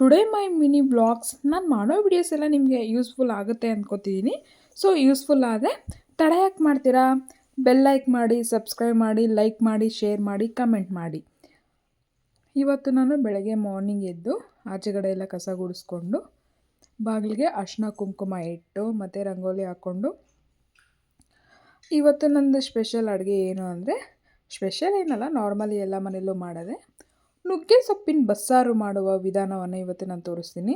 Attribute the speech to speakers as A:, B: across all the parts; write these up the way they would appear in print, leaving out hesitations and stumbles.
A: Today ಮೈ mini vlogs ನಾನು ಮಾಡೋ videos ಎಲ್ಲ ನಿಮಗೆ ಯೂಸ್ಫುಲ್ ಆಗುತ್ತೆ ಅಂದ್ಕೋತಿದ್ದೀನಿ. ಸೊ ಯೂಸ್ಫುಲ್ ಆದರೆ ತಡ ಯಾಕೆ ಮಾಡ್ತೀರಾ? ಬೆಲ್ ಲೈಕ್ ಮಾಡಿ, ಸಬ್ಸ್ಕ್ರೈಬ್ ಮಾಡಿ, ಲೈಕ್ ಮಾಡಿ, ಶೇರ್ ಮಾಡಿ, ಕಮೆಂಟ್ ಮಾಡಿ. ಇವತ್ತು ನಾನು ಬೆಳಗ್ಗೆ ಮಾರ್ನಿಂಗ್ ಎದ್ದು ಆಚೆಗಡೆ ಎಲ್ಲ ಕಸ ಗುಡಿಸ್ಕೊಂಡು ಬಾಗಿಲಿಗೆ ಅರಿಶಿನ ಕುಂಕುಮ ಇಟ್ಟು ಮತ್ತು ರಂಗೋಲಿ ಹಾಕ್ಕೊಂಡು ಇವತ್ತು ನಂದು ಸ್ಪೆಷಲ್ ಅಡುಗೆ ಏನು ಅಂದರೆ, ಸ್ಪೆಷಲ್ ಏನಲ್ಲ, ನಾರ್ಮಲಿ ಎಲ್ಲ ಮನೆಯಲ್ಲೂ ಮಾಡೋದೆ, ನುಗ್ಗೆ ಸೊಪ್ಪಿನ ಬಸ್ಸಾರು ಮಾಡುವ ವಿಧಾನವನ್ನು ಇವತ್ತು ನಾನು ತೋರಿಸ್ತೀನಿ.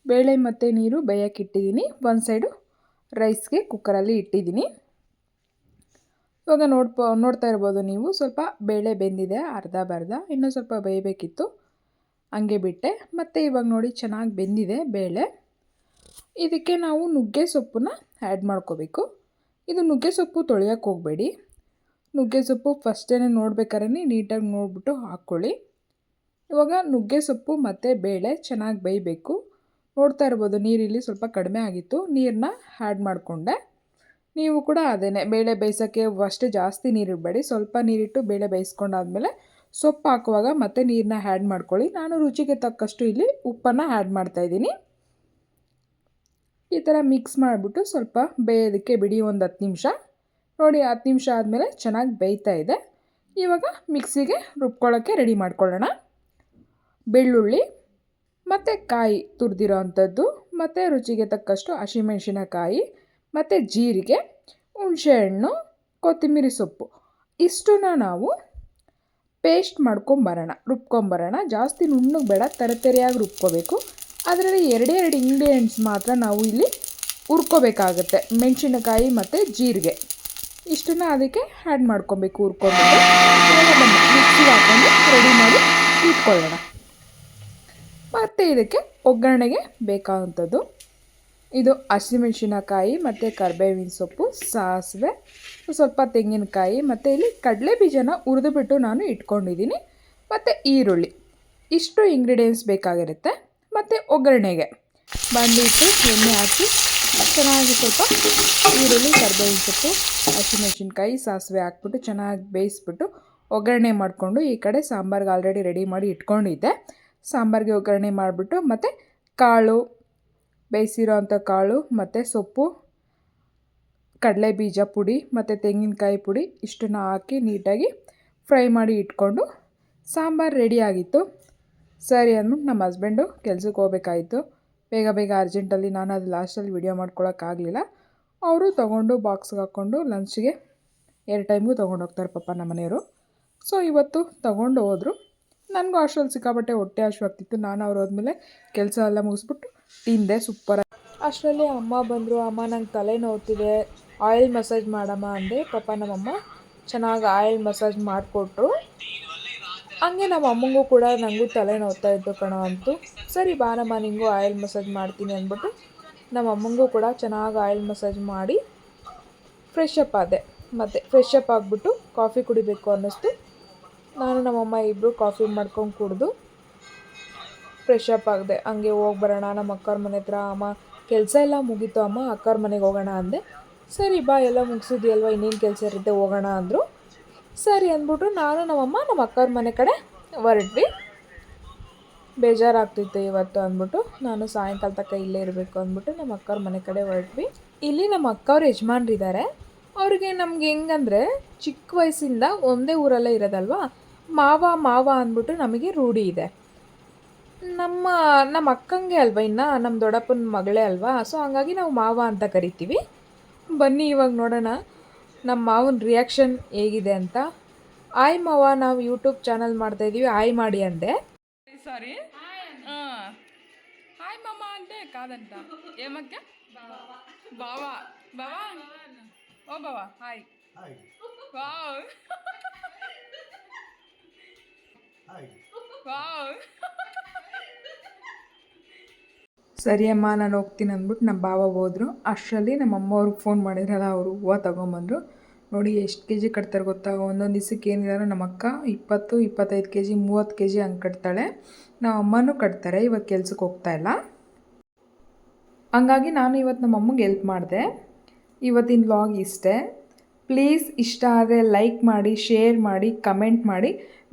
A: ಬೇಳೆ ಮತ್ತು ನೀರು ಬೇಯಕ್ಕೆ ಇಟ್ಟಿದ್ದೀನಿ. ಒಂದು ಸೈಡು ರೈಸ್ಗೆ ಕುಕ್ಕರಲ್ಲಿ ಇಟ್ಟಿದ್ದೀನಿ. ಇವಾಗ ನೋಡ್ತಾ ಇರ್ಬೋದು ನೀವು, ಸ್ವಲ್ಪ ಬೇಳೆ ಬೆಂದಿದೆ, ಅರ್ಧ ಬರ್ಧ, ಇನ್ನೂ ಸ್ವಲ್ಪ ಬೇಯಬೇಕಿತ್ತು, ಹಂಗೆ ಬಿಟ್ಟೆ. ಮತ್ತು ಇವಾಗ ನೋಡಿ ಚೆನ್ನಾಗಿ ಬೆಂದಿದೆ ಬೇಳೆ. ಇದಕ್ಕೆ ನಾವು ನುಗ್ಗೆ ಸೊಪ್ಪನ್ನ ಆ್ಯಡ್ ಮಾಡ್ಕೋಬೇಕು. ಇದು ನುಗ್ಗೆ ಸೊಪ್ಪು ತೊಳೆಯೋಕ್ಕೆ ಹೋಗಬೇಡಿ. ನುಗ್ಗೆ ಸೊಪ್ಪು ಫಸ್ಟೇ ನೋಡ್ಬೇಕಾದ್ರೆ ನೀಟಾಗಿ ನೋಡಿಬಿಟ್ಟು ಹಾಕ್ಕೊಳ್ಳಿ. ಇವಾಗ ನುಗ್ಗೆ ಸೊಪ್ಪು ಮತ್ತು ಬೇಳೆ ಚೆನ್ನಾಗಿ ಬೇಯಬೇಕು. ನೋಡ್ತಾ ಇರ್ಬೋದು ನೀರಿಲ್ಲಿ ಸ್ವಲ್ಪ ಕಡಿಮೆ ಆಗಿತ್ತು, ನೀರನ್ನ ಆ್ಯಡ್ ಮಾಡಿಕೊಂಡೆ. ನೀವು ಕೂಡ ಅದೇನೆ, ಬೇಳೆ ಬೇಯಿಸೋಕ್ಕೆ ಅಷ್ಟೇ ಜಾಸ್ತಿ ನೀರಿಡಬೇಡಿ, ಸ್ವಲ್ಪ ನೀರಿಟ್ಟು ಬೇಳೆ ಬೇಯಿಸ್ಕೊಂಡಾದ್ಮೇಲೆ ಸೊಪ್ಪು ಹಾಕುವಾಗ ಮತ್ತೆ ನೀರನ್ನ ಆ್ಯಡ್ ಮಾಡ್ಕೊಳ್ಳಿ. ನಾನು ರುಚಿಗೆ ತಕ್ಕಷ್ಟು ಇಲ್ಲಿ ಉಪ್ಪನ್ನು ಆ್ಯಡ್ ಮಾಡ್ತಾಯಿದ್ದೀನಿ. ಈ ಥರ ಮಿಕ್ಸ್ ಮಾಡಿಬಿಟ್ಟು ಸ್ವಲ್ಪ ಬೇಯೋದಕ್ಕೆ ಬಿಡಿ, ಒಂದು 10 ನಿಮಿಷ. ನೋಡಿ 10 ನಿಮಿಷ ಆದಮೇಲೆ ಚೆನ್ನಾಗಿ ಬೇಯ್ತಾ ಇದೆ. ಇವಾಗ ಮಿಕ್ಸಿಗೆ ರುಬ್ಕೊಳ್ಳೋಕ್ಕೆ ರೆಡಿ ಮಾಡ್ಕೊಳ್ಳೋಣ. ಬೆಳ್ಳುಳ್ಳಿ ಮತ್ತು ಕಾಯಿ ತುರಿದಿರೋ ಅಂಥದ್ದು, ಮತ್ತು ರುಚಿಗೆ ತಕ್ಕಷ್ಟು ಹಸಿಮೆಣಸಿನಕಾಯಿ, ಮತ್ತು ಜೀರಿಗೆ, ಹುಣಸೆಹಣ್ಣು, ಕೊತ್ತಂಬರಿ ಸೊಪ್ಪು, ಇಷ್ಟನ್ನ ನಾವು ಪೇಸ್ಟ್ ಮಾಡ್ಕೊಂಬರೋಣ, ರುಬ್ಕೊಂಬರೋಣ. ಜಾಸ್ತಿ ನುಣ್ಣಗೆ ಬೇಡ, ತರತರಿಯಾಗಿ ರುಬ್ಕೋಬೇಕು. ಅದರಲ್ಲಿ ಎರಡೇ ಇಂಗ್ರೀಡಿಯೆಂಟ್ಸ್ ಮಾತ್ರ ನಾವು ಇಲ್ಲಿ ಹುರ್ಕೋಬೇಕಾಗತ್ತೆ, ಮೆಣಸಿನಕಾಯಿ ಮತ್ತು ಜೀರಿಗೆ. ಇಷ್ಟನ್ನು ಅದಕ್ಕೆ ಆ್ಯಡ್ ಮಾಡ್ಕೊಬೇಕು, ಹುರ್ಕೊಂಬಿಟ್ಟು ಮಿಕ್ಸಿಗೆ ಹಾಕ್ಕೊಂಡು ರೆಡಿ ಮಾಡಿ ಇಟ್ಕೊಳ್ಳೋಣ. ಮತ್ತು ಇದಕ್ಕೆ ಒಗ್ಗರಣೆಗೆ ಬೇಕಾದಂಥದ್ದು ಇದು ಹಸಿಮೆಣಸಿನಕಾಯಿ ಮತ್ತು ಕರಿಬೇವಿನ ಸೊಪ್ಪು, ಸಾಸಿವೆ, ಸ್ವಲ್ಪ ತೆಂಗಿನಕಾಯಿ, ಮತ್ತು ಇಲ್ಲಿ ಕಡಲೆ ಬೀಜನ ಹುರಿದುಬಿಟ್ಟು ನಾನು ಇಟ್ಕೊಂಡಿದ್ದೀನಿ, ಮತ್ತು ಈರುಳ್ಳಿ. ಇಷ್ಟು ಇಂಗ್ರೀಡಿಯೆಂಟ್ಸ್ ಬೇಕಾಗಿರುತ್ತೆ. ಮತ್ತು ಒಗ್ಗರಣೆಗೆ ಬಾಣಲಿ ಇಟ್ಟು ಎಣ್ಣೆ ಹಾಕಿ ಚೆನ್ನಾಗಿ ಸ್ವಲ್ಪ ಈರುಳ್ಳಿ, ಕರಿಬೇವಿನ ಸೊಪ್ಪು, ಹಸಿಮೆಣಸಿನ್ಕಾಯಿ, ಸಾಸಿವೆ ಹಾಕ್ಬಿಟ್ಟು ಚೆನ್ನಾಗಿ ಬೇಯಿಸ್ಬಿಟ್ಟು ಒಗ್ಗರಣೆ ಮಾಡಿಕೊಂಡು ಈ ಕಡೆ ಸಾಂಬಾರ್ಗೆ ಆಲ್ರೆಡಿ ರೆಡಿ ಮಾಡಿ ಇಟ್ಕೊಂಡಿದ್ದೆ. ಸಾಂಬಾರಿಗೆ ಒಗ್ಗರಣೆ ಮಾಡಿಬಿಟ್ಟು ಮತ್ತು ಕಾಳು, ಬೇಯಿಸಿರೋ ಅಂಥ ಕಾಳು ಮತ್ತು ಸೊಪ್ಪು, ಕಡಲೆ ಬೀಜ ಪುಡಿ ಮತ್ತು ತೆಂಗಿನಕಾಯಿ ಪುಡಿ ಇಷ್ಟನ್ನು ಹಾಕಿ ನೀಟಾಗಿ ಫ್ರೈ ಮಾಡಿ ಇಟ್ಕೊಂಡು ಸಾಂಬಾರು ರೆಡಿಯಾಗಿತ್ತು. ಸರಿ ಅಂದ್ಬಿಟ್ಟು ನಮ್ಮ ಹಸ್ಬೆಂಡು ಕೆಲ್ಸಕ್ಕೆ ಹೋಗ್ಬೇಕಾಯಿತು. ಬೇಗ ಅರ್ಜೆಂಟಲ್ಲಿ ನಾನು ಅದು ಲಾಸ್ಟಲ್ಲಿ ವಿಡಿಯೋ ಮಾಡ್ಕೊಳಕ್ಕಾಗಲಿಲ್ಲ. ಅವರು ತೊಗೊಂಡು ಬಾಕ್ಸ್ಗೆ ಹಾಕ್ಕೊಂಡು ಲಂಚ್ಗೆ 2 ಟೈಮ್ಗೂ ತೊಗೊಂಡೋಗ್ತಾರೆ ಪಾಪ ನಮ್ಮ ಮನೆಯವರು. ಸೊ ಇವತ್ತು ತೊಗೊಂಡು ಹೋದರು. ನನಗೂ ಅಷ್ಟರಲ್ಲಿ ಸಿಕ್ಕಾಪಟ್ಟೆ ಹೊಟ್ಟೆ ಹಸಿವಾಗ್ತಿತ್ತು. ನಾನು ಅವ್ರು ಹೋದ್ಮೇಲೆ ಕೆಲಸ ಎಲ್ಲ ಮುಗಿಸ್ಬಿಟ್ಟು ತಿಂದೆ ಸೂಪರಾಗಿ. ಅಷ್ಟರಲ್ಲಿ ಅಮ್ಮ ಬಂದರು. ಅಮ್ಮ ನಂಗೆ ತಲೆ ನೋವ್ತಿದೆ, ಆಯಿಲ್ ಮಸಾಜ್ ಮಾಡಮ್ಮ ಅಂದೆ. ಪಾಪ ನಮ್ಮಮ್ಮ ಚೆನ್ನಾಗಿ ಆಯಿಲ್ ಮಸಾಜ್ ಮಾಡಿಕೊಟ್ರು. ಹಂಗೆ ನಮ್ಮ ಅಮ್ಮಂಗೂ ಕೂಡ ನನಗೂ ತಲೆ ನೋವ್ತಾ ಇತ್ತು ಕಣೋ ಅಂತು. ಸರಿ ಬಾನಮ್ಮ ನಿಂಗೂ ಆಯಿಲ್ ಮಸಾಜ್ ಮಾಡ್ತೀನಿ ಅಂದ್ಬಿಟ್ಟು ನಮ್ಮ ಅಮ್ಮಂಗೂ ಕೂಡ ಚೆನ್ನಾಗಿ ಆಯಿಲ್ ಮಸಾಜ್ ಮಾಡಿ ಫ್ರೆಶ್ ಅಪ್ ಆದೆ. ಮತ್ತು ಫ್ರೆಶ್ ಅಪ್ ಆಗಿಬಿಟ್ಟು ಕಾಫಿ ಕುಡಿಬೇಕು ಅನ್ನಿಸ್ತು. ನಾನು ನಮ್ಮಮ್ಮ ಇಬ್ಬರು ಕಾಫಿ ಮಾಡ್ಕೊಂಡು ಕುಡಿದು ಫ್ರೆಶ್ ಅಪ್ ಆಗಿದೆ. ಹಂಗೆ ಹೋಗಿ ಬರೋಣ ನಮ್ಮ ಅಕ್ಕವ್ರ ಮನೆ ಹತ್ರ. ಅಮ್ಮ ಕೆಲಸ ಎಲ್ಲ ಮುಗೀತು ಅಮ್ಮ, ಅಕ್ಕವ್ರ ಮನೆಗೆ ಹೋಗೋಣ ಅಂದೆ. ಸರಿ ಬಾ, ಎಲ್ಲ ಮುಗಿಸಿದ್ಯಲ್ವ, ಇನ್ನೇನು ಕೆಲಸ ಇರುತ್ತೆ, ಹೋಗೋಣ ಅಂದರು. ಸರಿ ಅಂದ್ಬಿಟ್ಟು ನಾನು ನಮ್ಮಮ್ಮ ನಮ್ಮ ಅಕ್ಕವ್ರ ಮನೆ ಕಡೆ ಹೊರಟ್ವಿ. ಬೇಜಾರಾಗ್ತಿತ್ತು ಇವತ್ತು ಅಂದ್ಬಿಟ್ಟು ನಾನು ಸಾಯಂಕಾಲ ತನಕ ಇಲ್ಲೇ ಇರಬೇಕು ಅಂದ್ಬಿಟ್ಟು ನಮ್ಮ ಅಕ್ಕವ್ರ ಮನೆ ಕಡೆ ಹೊರಟ್ವಿ. ಇಲ್ಲಿ ನಮ್ಮ ಅಕ್ಕವ್ರ ಯಜಮಾನ್ರಿದ್ದಾರೆ. ಅವ್ರಿಗೆ ನಮ್ಗೆ ಹೆಂಗಂದರೆ, ಚಿಕ್ಕ ವಯಸ್ಸಿಂದ ಒಂದೇ ಊರಲ್ಲೇ ಇರೋದಲ್ವ, ಮಾವ ಅಂದ್ಬಿಟ್ಟು ನಮಗೆ ರೂಢಿ ಇದೆ. ನಮ್ಮ ಅಕ್ಕಂಗೆ ಅಲ್ವ, ಇನ್ನು ನಮ್ಮ ದೊಡ್ಡಪ್ಪನ ಮಗಳೇ ಅಲ್ವಾ, ಸೊ ಹಂಗಾಗಿ ನಾವು ಮಾವ ಅಂತ ಕರಿತೀವಿ. ಬನ್ನಿ ಇವಾಗ ನೋಡೋಣ ನಮ್ಮ ಮಾವನ ರಿಯಾಕ್ಷನ್ ಹೇಗಿದೆ ಅಂತ. ಆಯ್ ಮಾವ, ನಾವು ಯೂಟ್ಯೂಬ್ ಚಾನಲ್ ಮಾಡ್ತಾಯಿದ್ದೀವಿ, ಆಯ್ ಮಾಡಿ ಅಂದೆ. ಸಾರಿ, ಹಾಯ್ ಮಾಮ ಅಂತೆ ಕಾದಂತ. ಏಮಕ್ಕ ಬಾವಾ ಬಾವಾ ಓ ಬಾವಾ ಹಾಯ್. Wow wow. ಸರಿ ಅಮ್ಮ ನಾನು ಹೋಗ್ತೀನಿ ಅಂದ್ಬಿಟ್ಟು ನಮ್ಮ ಬಾವ ಹೋದರು. ಅಷ್ಟರಲ್ಲಿ ನಮ್ಮ ಅಮ್ಮವ್ರಿಗೆ ಫೋನ್ ಮಾಡಿದ್ರಲ್ಲ, ಅವರು ಹೂವು ತೊಗೊಂಬಂದರು. ನೋಡಿ ಎಷ್ಟು ಕೆ.ಜಿ ಕಟ್ತಾರೆ ಗೊತ್ತಾ. ಒಂದೊಂದು ದಿವಸಕ್ಕೆ ಏನಿಲ್ಲ ನಮ್ಮ ಅಕ್ಕ 20-25 ಕೆ.ಜಿ 30 ಕೆ.ಜಿ ಹಂಗೆ ಕಟ್ತಾಳೆ. ನಮ್ಮ ಅಮ್ಮನೂ ಕಟ್ತಾರೆ, ಇವಾಗ ಕೆಲ್ಸಕ್ಕೆ ಹೋಗ್ತಾಯಿಲ್ಲ. ಹಂಗಾಗಿ ನಾನು ಇವತ್ತು ನಮ್ಮ ಅಮ್ಮಗೆ ಹೆಲ್ಪ್ ಮಾಡಿದೆ. ಇವತ್ತಿನ ವ್ಲಾಗ್ ಇಷ್ಟೇ. ಪ್ಲೀಸ್ ಇಷ್ಟ ಆದರೆ ಲೈಕ್ ಮಾಡಿ, ಶೇರ್ ಮಾಡಿ, ಕಮೆಂಟ್ ಮಾಡಿ,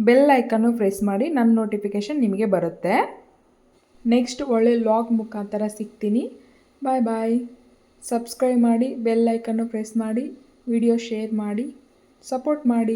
A: ಬೆಲ್ ಐಕನ್ನು ಪ್ರೆಸ್ ಮಾಡಿ, ನನ್ನ ನೋಟಿಫಿಕೇಷನ್ ನಿಮಗೆ ಬರುತ್ತೆ. ನೆಕ್ಸ್ಟ್ ಒಳ್ಳೆ ಲಾಗ್ ಮುಖಾಂತರ ಸಿಗ್ತೀನಿ. ಬಾಯ್ ಬಾಯ್. ಸಬ್ಸ್ಕ್ರೈಬ್ ಮಾಡಿ, ಬೆಲ್ ಐಕನ್ನು ಪ್ರೆಸ್ ಮಾಡಿ, ವಿಡಿಯೋ ಶೇರ್ ಮಾಡಿ, ಸಪೋರ್ಟ್ ಮಾಡಿ.